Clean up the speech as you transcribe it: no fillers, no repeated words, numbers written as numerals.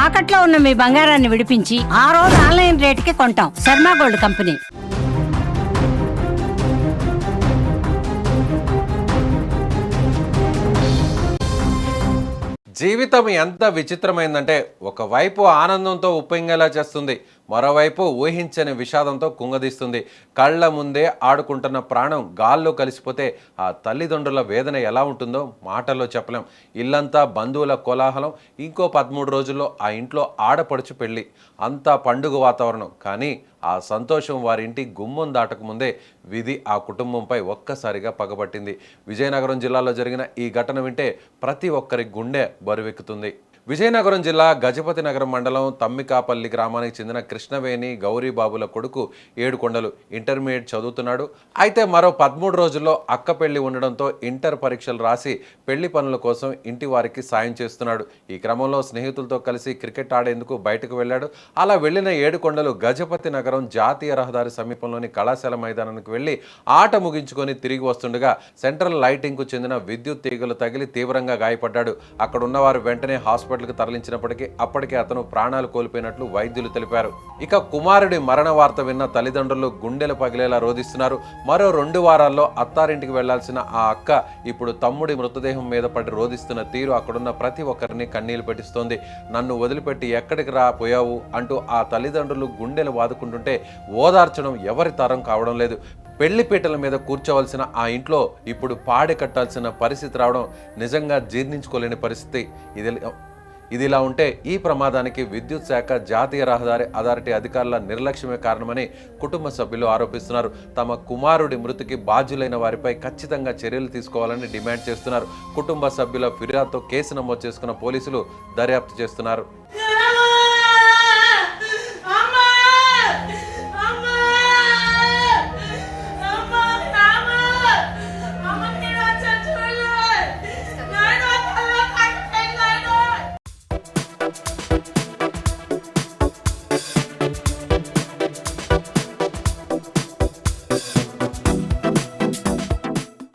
తాకట్లో ఉన్న మీ బంగారాన్ని విడిపించి ఆ రోజు ఆన్లైన్ రేటుకి కొంటాం. Sharma gold company. జీవితం ఎంత విచిత్రమైందంటే ఒకవైపు ఆనందంతో ఉప్పొంగేలా చేస్తుంది, మరోవైపు ఊహించని విషాదంతో కుంగదీస్తుంది. కళ్ళ ముందే ఆడుకుంటున్న ప్రాణం గాల్లో కలిసిపోతే ఆ తల్లిదండ్రుల వేదన ఎలా ఉంటుందో మాటల్లో చెప్పలేం. ఇల్లంతా బంధువుల కోలాహలం. ఇంకో 13 రోజుల్లో ఆ ఇంట్లో ఆడపడుచు పెళ్ళి. అంతా పండుగ వాతావరణం. కానీ ఆ సంతోషం వారింటి గుమ్మం దాటకముందే విధి ఆ కుటుంబంపై ఒక్కసారిగా పగబట్టింది. విజయనగరం జిల్లాలో జరిగిన ఈ ఘటన వింటే ప్రతి ఒక్కరి గుండె బరువెక్కుతుంది. విజయనగరం జిల్లా గజపతి నగరం మండలం తమ్మికాపల్లి గ్రామానికి చెందిన కృష్ణవేణి గౌరీబాబుల కొడుకు ఏడుకొండలు ఇంటర్మీడియట్ చదువుతున్నాడు. అయితే మరో 13 రోజుల్లో అక్క పెళ్లి ఉండడంతో ఇంటర్ పరీక్షలు రాసి పెళ్లి పనుల కోసం ఇంటి వారికి సాయం చేస్తున్నాడు. ఈ క్రమంలో స్నేహితులతో కలిసి క్రికెట్ ఆడేందుకు బయటకు వెళ్ళాడు. అలా వెళ్లిన ఏడుకొండలు గజపతి నగరం జాతీయ రహదారి సమీపంలోని కళాశాల మైదానానికి వెళ్లి ఆట ముగించుకొని తిరిగి వస్తుండగా సెంట్రల్ లైటింగ్ కు చెందిన విద్యుత్ తీగలు తగిలి తీవ్రంగా గాయపడ్డాడు. అక్కడ ఉన్నవారు వెంటనే హాస్పిటల్కి తరలించినప్పటికీ అప్పటికే అతను ప్రాణాలు కోల్పోయినట్లు వైద్యులు తెలిపారు. ఇక కుమారుడి మరణ వార్త విన్న తల్లిదండ్రులు గుండెలు పగిలేలా రోధిస్తున్నారు. మరో 2 వారాల్లో అత్తారింటికి వెళ్లాల్సిన ఆ అక్క ఇప్పుడు తమ్ముడి మృతదేహం మీద పడి రోధిస్తున్న తీరు అక్కడున్న ప్రతి ఒక్కరిని కన్నీళ్లు పెట్టిస్తోంది. నన్ను వదిలిపెట్టి ఎక్కడికి పోయావు అంటూ ఆ తల్లిదండ్రులు గుండెలు వాదుకుంటుంటే ఓదార్చడం ఎవరి తరం కావడం లేదు. పెళ్లిపీటల మీద కూర్చోవలసిన ఆ ఇంట్లో ఇప్పుడు పాడి కట్టాల్సిన పరిస్థితి రావడం నిజంగా జీర్ణించుకోలేని పరిస్థితి. ఇదిలా ఉంటే ఈ ప్రమాదానికి విద్యుత్ శాఖ జాతీయ రహదారి అథారిటీ అధికారుల నిర్లక్ష్యమే కారణమని కుటుంబ సభ్యులు ఆరోపిస్తున్నారు. తమ కుమారుడి మృతికి బాధ్యులైన వారిపై ఖచ్చితంగా చర్యలు తీసుకోవాలని డిమాండ్ చేస్తున్నారు. కుటుంబ సభ్యుల ఫిర్యాదుతో కేసు నమోదు చేసుకున్న పోలీసులు దర్యాప్తు చేస్తున్నారు.